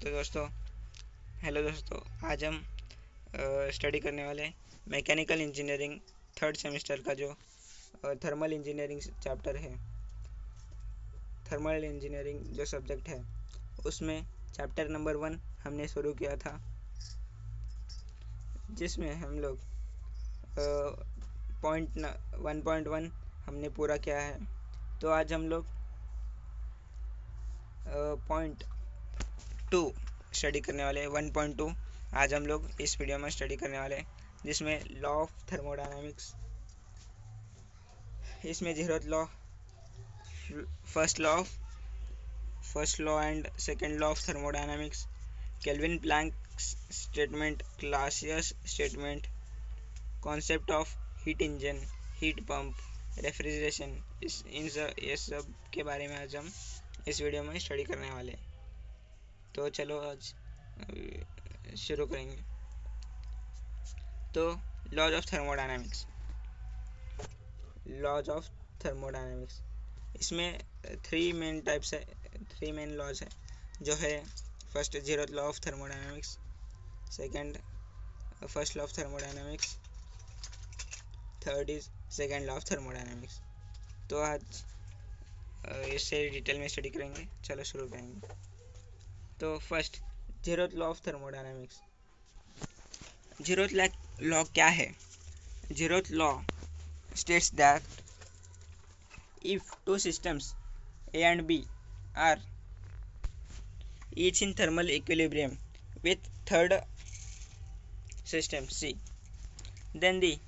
तो दोस्तों हेलो दोस्तों, आज हम स्टडी करने वाले मैकेनिकल इंजीनियरिंग थर्ड सेमेस्टर का जो थर्मल इंजीनियरिंग चैप्टर है। थर्मल इंजीनियरिंग जो सब्जेक्ट है उसमें चैप्टर नंबर 1 हमने शुरू किया था, जिसमें हम लोग पॉइंट 1.1 हमने पूरा किया है। तो आज हम लोग पॉइंट 2 स्टडी करने वाले 1.2 आज हम लोग इस वीडियो में स्टडी करने वाले हैं, जिसमें लॉ ऑफ थर्मोडायनामिक्स। इसमें zeroth law, first law and second law of thermodynamics, Kelvin Planck statement, Clausius statement, concept of heat engine, heat pump, refrigeration, ये सब के बारे में आज हम इस वीडियो में स्टडी करने वाले हैं। तो चलो आज शुरू करेंगे। तो लॉज ऑफ थर्मोडायनामिक्स, इसमें थ्री मेन लॉज है, जो है first zeroth law of thermodynamics, second first law of thermodynamics, third is second law of thermodynamics. तो आज इससे डिटेल में स्टडी करेंगे। चलो शुरू करेंगे। तो first zeroth law of thermodynamics. Zeroth law क्या है? Zeroth law states that if two systems A and B are each in thermal equilibrium with third system C, then the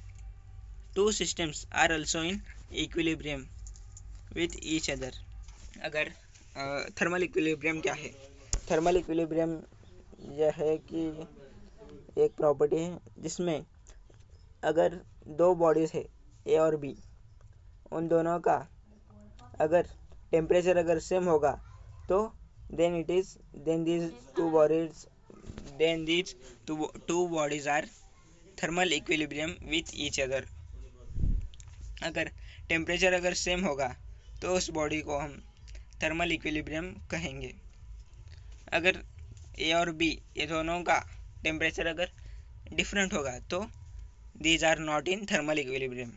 two systems are also in equilibrium with each other. अगर thermal equilibrium क्या है? Thermal equilibrium यह है कि एक property है जिसमें अगर दो बॉडीज है ए और बी, उन दोनों का अगर टेम्परेचर अगर सेम होगा तो then these two bodies are thermal equilibrium with each other. अगर टेम्परेचर अगर सेम होगा तो उस बॉडी को हम थर्मल इक्विलिब्रियम कहेंगे। अगर ए और बी ये दोनों का टेम्परेचर अगर डिफरेंट होगा तो these are not in thermal equilibrium.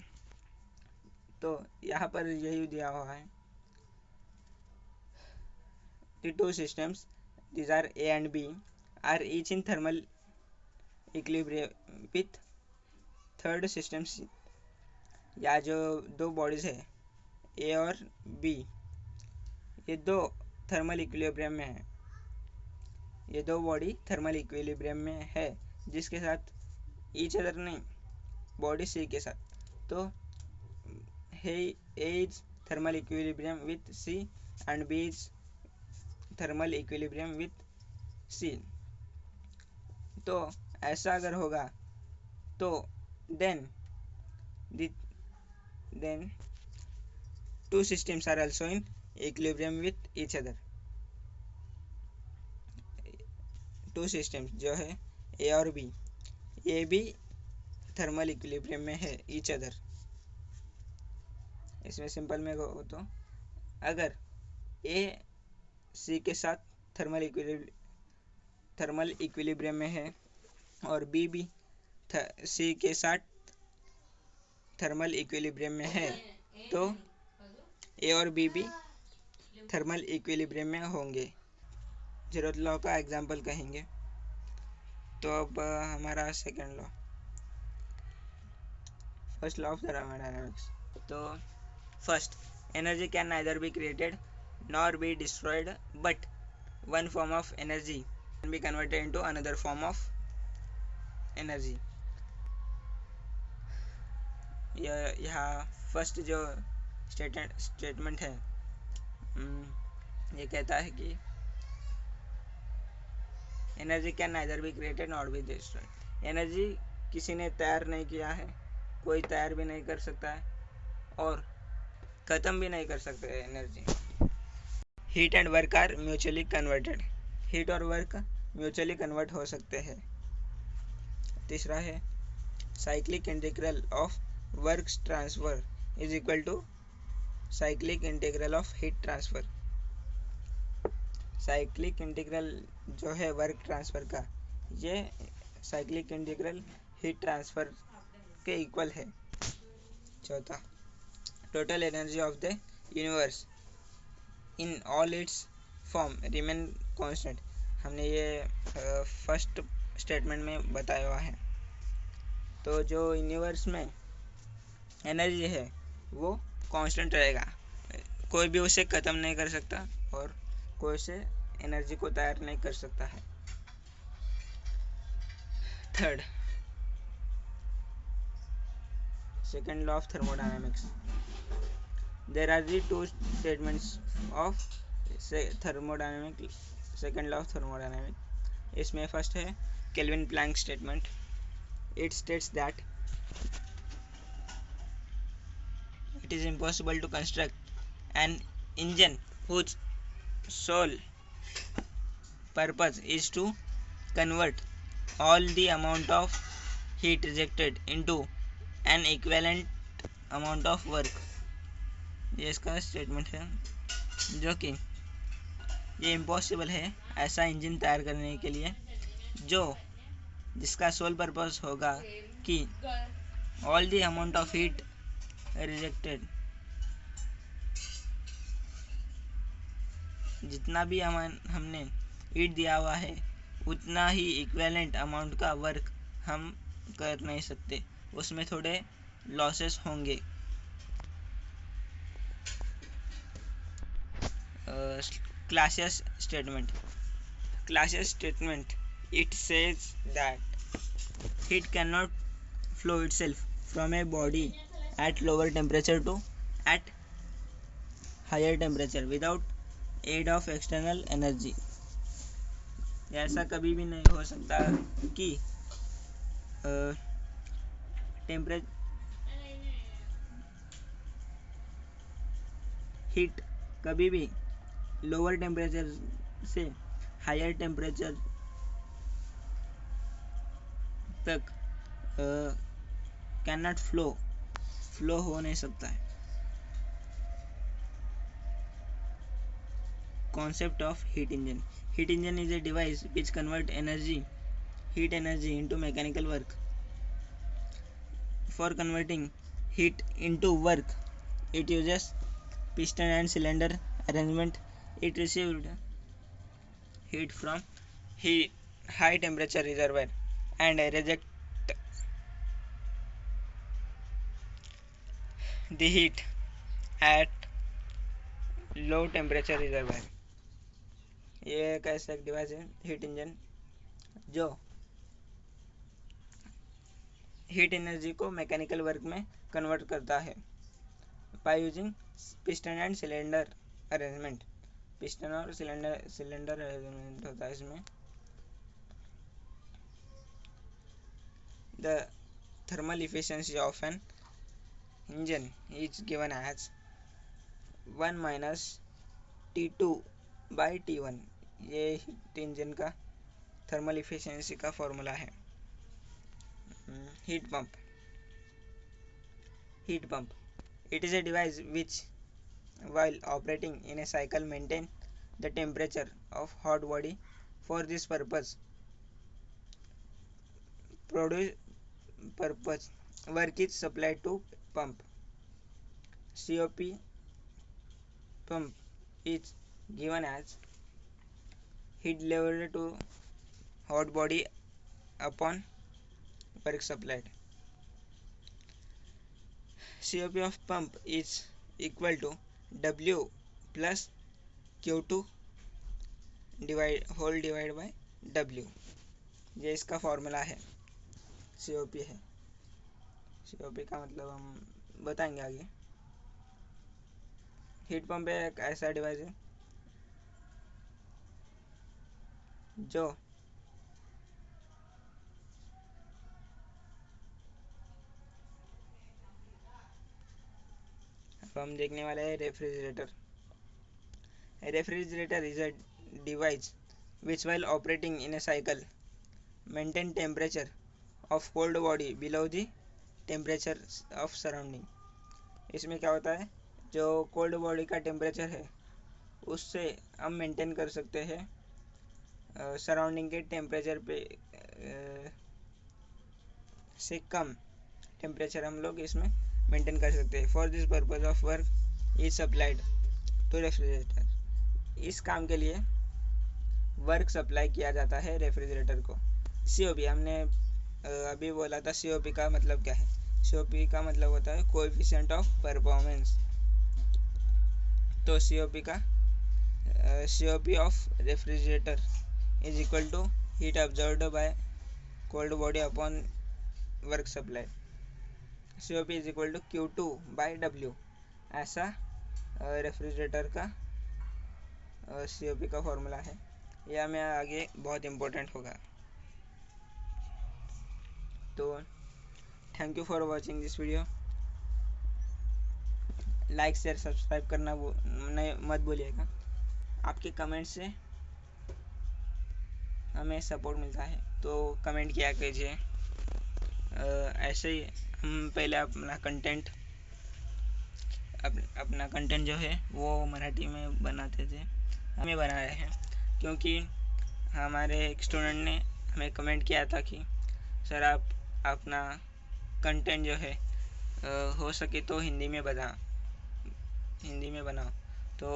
तो यहाँ पर यही दिया हुआ है, the two systems, these are A and B, are each in thermal equilibrium with third system C। या जो दो बॉडीज है ए और बी, ये दो थर्मल इक्विलिब्रियम में है, ये दो बॉडी थर्मल इक्विलिब्रियम में है, जिसके साथ ईच अदर नहीं, बॉडी सी के साथ। तो A is thermal equilibrium with C and B is thermal equilibrium with C। तो ऐसा अगर होगा तो then two systems are also in equilibrium with each other। Two systems जो है ए और बी, ये भी थर्मल इक्विलिब्रियम में है ईच अदर। इसमें सिंपल में हो तो अगर ए सी के साथ थर्मल इक्विलिब्रियम में है और बी भी सी के साथ थर्मल इक्विलिब्रियम में है, तो ए और बी भी थर्मल इक्विलिब्रियम में होंगे। जीरोथ लॉ का एग्जांपल कहेंगे। तो अब हमारा second law, first law of thermodynamics. तो first, energy can neither be created nor be destroyed, but one form of energy can be converted into another form of energy। यहाँ first जो statement है, ये कहता है कि energy can neither be created not be destroyed. Energy किसी ने तैयार नहीं किया है, कोई तैयार भी नहीं कर सकता है और ख़त्म भी नहीं कर सकते energy. Heat and work are mutually converted, heat और वर्क म्यूचुअली कन्वर्ट हो सकते हैं। तीसरा है cyclic integral of work transfer is equal to cyclic integral of heat transfer. Cyclic integral जो है वर्क ट्रांसफ़र का, ये साइक्लिक इंटीग्रल हीट ट्रांसफ़र के इक्वल है। चौथा, total energy of the universe in all its form remain constant. हमने ये first statement में बताया हुआ है। तो जो यूनिवर्स में एनर्जी है वो कांस्टेंट रहेगा, कोई भी उसे ख़त्म नहीं कर सकता और कोई उसे एनर्जी को तैयार नहीं कर सकता है। Third, second law of thermodynamics. There are the two statements of thermodynamic, second law of thermodynamic. इसमें फर्स्ट है Kelvin Planck statement. It states that it is impossible to construct an engine whose sole purpose is to convert all the amount of heat rejected into an equivalent amount of work। ये इसका statement है जो कि ये impossible है ऐसा engine तैयार करने के लिए जिसका सोल पर्पस होगा कि all the amount of heat rejected, जितना भी हमने हीट दिया हुआ है उतना ही इक्विवेलेंट अमाउंट का वर्क हम कर नहीं सकते, उसमें थोड़े लॉसेस होंगे। Clausius statement. Clausius statement, it says that heat can not flow itself from a body at lower temperature to at higher temperature without aid of external energy। ऐसा कभी भी नहीं हो सकता कि हीट कभी भी लोअर टेम्परेचर से हायर टेम्परेचर तक कैन नॉट फ्लो हो नहीं सकता है। Concept of heat engine. Heat engine is a device which converts heat energy into mechanical work. For converting heat into work, it uses piston and cylinder arrangement. It received heat from high temperature reservoir and reject the heat at low temperature reservoir। ये एक ऐसा एक device है heat engine जो heat energy को mechanical work में convert करता है by using piston and cylinder arrangement. Piston और सिलेंडर अरेंजमेंट होता है इसमें। The thermal efficiency of an engine is given as 1 minus T2 by T1। ये हीट इंजन का थर्मल इफिशिएंसी का फॉर्मूला है। Heat pump, it is a device which while operating in a cycle maintain the temperature of hot body. For this purpose work is supplied to pump। COP pump is given as heat delivered to hot body upon work supplied। COP of pump is equal to W plus Q2 divided by W। ये इसका formula है। COP है, COP का मतलब हम बताएंगे आगे। Heat pump एक ऐसा डिवाइस है जो अब हम देखने वाले हैं refrigerator. Refrigerator is a device which while operating in a cycle maintain temperature of cold body below the temperature of surrounding। इसमें क्या होता है, जो कोल्ड बॉडी का टेम्परेचर है उससे हम मेंटेन कर सकते हैं सराउंडिंग के टेम्परेचर पे से कम टेम्परेचर हम लोग इसमें मेंटेन कर सकते हैं। For this purpose of work is supplied to refrigerator. इस काम के लिए वर्क सप्लाई किया जाता है रेफ्रिजरेटर को। COP हमने अभी बोला था, COP का मतलब क्या है? COP का मतलब होता है कोएफिशिएंट ऑफ परफॉर्मेंस। तो COP of refrigerator is equal to heat absorbed by cold body upon work supply. COP is equal to Q2 by W। ऐसा रेफ्रिजरेटर का COP का फॉर्मूला है। यह हमें आगे बहुत इम्पोर्टेंट होगा। तो thank you for watching this video. Like share subscribe करना मत भूलिएगा। आपके कमेंट से हमें सपोर्ट मिलता है, तो कमेंट किया कीजिए। ऐसे ही हम पहले अपना कंटेंट जो है वो मराठी में बनाते थे, हमें बना रहे हैं, क्योंकि हमारे एक स्टूडेंट ने हमें कमेंट किया था कि सर आप अपना कंटेंट जो है हो सके तो हिंदी में बनाओ। तो